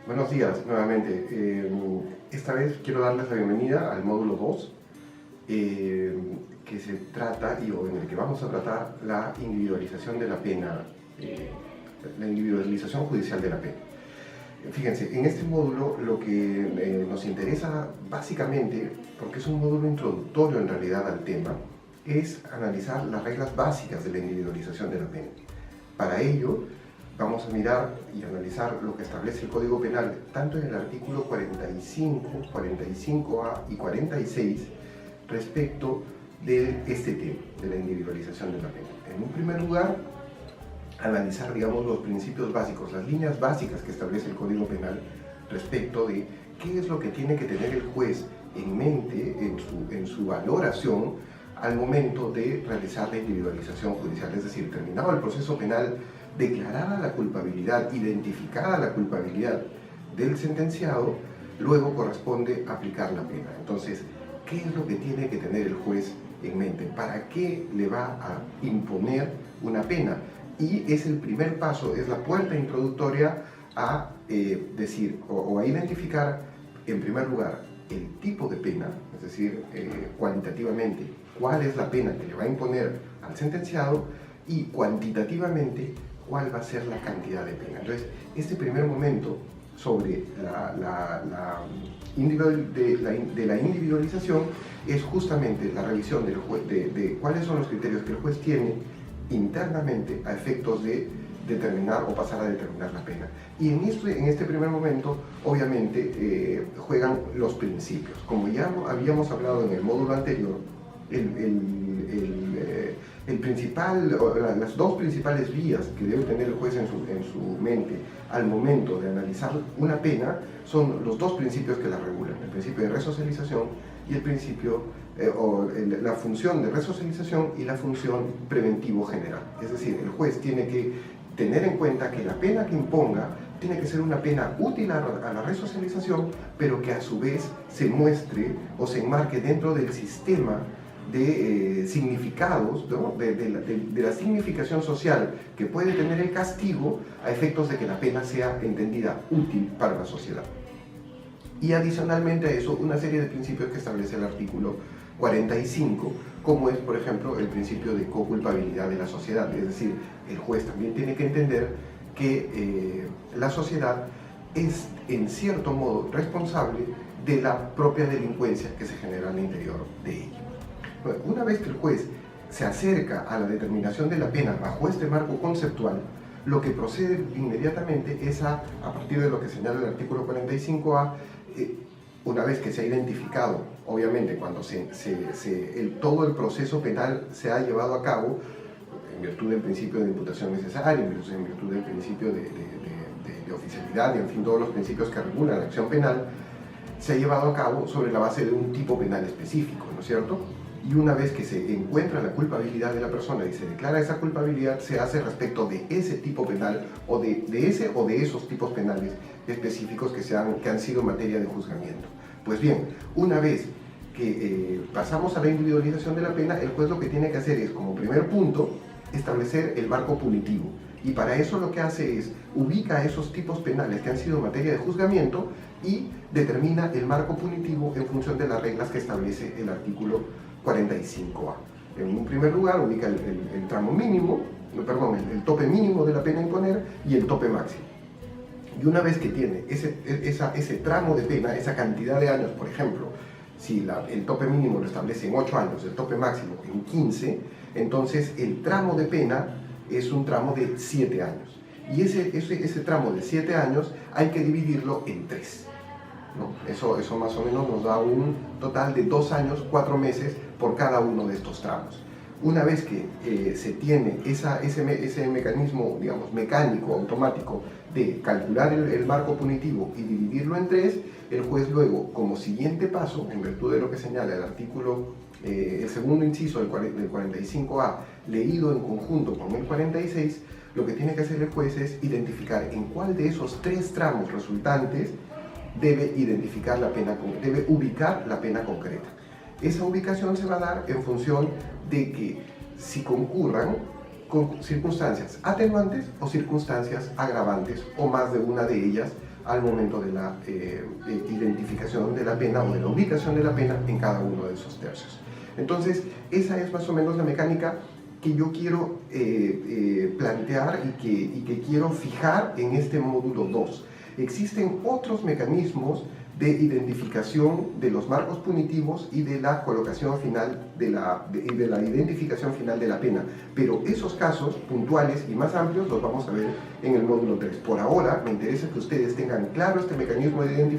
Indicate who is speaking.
Speaker 1: Buenos días nuevamente. Esta vez quiero darles la bienvenida al módulo 2, que se trata, o en el que vamos a tratar la individualización de la pena, la individualización judicial de la pena. Fíjense, en este módulo lo que nos interesa básicamente, porque es un módulo introductorio en realidad al tema, es analizar las reglas básicas de la individualización de la pena. Para ello, vamos a mirar y analizar lo que establece el Código Penal, tanto en el artículo 45, 45A y 46, respecto de este tema, de la individualización de la pena. En un primer lugar, analizar, digamos, los principios básicos, las líneas básicas que establece el Código Penal respecto de qué es lo que tiene que tener el juez en mente, en su valoración, al momento de realizar la individualización judicial. Es decir, terminado el proceso penal, declarada la culpabilidad, identificada la culpabilidad del sentenciado, luego corresponde aplicar la pena. Entonces, ¿qué es lo que tiene que tener el juez en mente? ¿Para qué le va a imponer una pena? Y es el primer paso, es la puerta introductoria a decir o a identificar, en primer lugar, el tipo de pena, es decir, cualitativamente, cuál es la pena que le va a imponer al sentenciado, y cuantitativamente, cuál va a ser la cantidad de pena. Entonces, este primer momento sobre la individualización es justamente la revisión de cuáles son los criterios que el juez tiene internamente a efectos de determinar o pasar a determinar la pena. Y en este primer momento, obviamente, juegan los principios. Como ya habíamos hablado en el módulo anterior, las dos principales vías que debe tener el juez en su mente al momento de analizar una pena son los dos principios que la regulan: el principio de resocialización y el principio la función de resocialización y la función preventivo general. Es decir, el juez tiene que tener en cuenta que la pena que imponga tiene que ser una pena útil a la resocialización, pero que a su vez se muestre o se enmarque dentro del sistema de significados, ¿no? de la significación social que puede tener el castigo, a efectos de que la pena sea entendida útil para la sociedad. Y adicionalmente a eso, una serie de principios que establece el artículo 45, como es, por ejemplo, el principio de coculpabilidad de la sociedad. Es decir, el juez también tiene que entender que la sociedad es, en cierto modo, responsable de la propia delincuencia que se genera al interior de ella. Una vez que el juez se acerca a la determinación de la pena bajo este marco conceptual, lo que procede inmediatamente es a partir de lo que señala el artículo 45A, una vez que se ha identificado, obviamente, cuando todo el proceso penal se ha llevado a cabo, en virtud del principio de imputación necesaria, en virtud del principio de oficialidad, y en fin, todos los principios que regulan la acción penal, se ha llevado a cabo sobre la base de un tipo penal específico, ¿no es cierto? Y una vez que se encuentra la culpabilidad de la persona y se declara esa culpabilidad, se hace respecto de ese tipo penal o de ese o de esos tipos penales específicos que han sido materia de juzgamiento. Pues bien, una vez que pasamos a la individualización de la pena, el juez lo que tiene que hacer es, como primer punto, establecer el marco punitivo. Y para eso lo que hace es ubica esos tipos penales que han sido materia de juzgamiento y determina el marco punitivo en función de las reglas que establece el artículo 45A. En un primer lugar, ubica el tramo mínimo, el tope mínimo de la pena a imponer y el tope máximo. Y una vez que tiene ese tramo de pena, esa cantidad de años, por ejemplo, si el tope mínimo lo establece en 8 años, el tope máximo en 15, entonces el tramo de pena es un tramo de 7 años. Y ese tramo de 7 años hay que dividirlo en 3. ¿No? Eso más o menos nos da un total de 2 años, 4 meses por cada uno de estos tramos. Una vez que se tiene ese mecanismo, digamos, mecánico, automático, de calcular el marco punitivo y dividirlo en 3, el juez luego, como siguiente paso, en virtud de lo que señala el artículo, el segundo inciso del 45A, leído en conjunto con el 46, lo que tiene que hacer el juez es identificar en cuál de esos 3 tramos resultantes debe ubicar la pena concreta. Esa ubicación se va a dar en función de que si concurran con circunstancias atenuantes o circunstancias agravantes, o más de una de ellas, al momento de la identificación de la pena o de la ubicación de la pena en cada uno de esos tercios. Entonces, esa es más o menos la mecánica que yo quiero plantear y que quiero fijar en este módulo 2. Existen otros mecanismos de identificación de los marcos punitivos y de la colocación final de la identificación final de la pena, pero esos casos puntuales y más amplios los vamos a ver en el módulo 3. Por ahora me interesa que ustedes tengan claro este mecanismo de identificación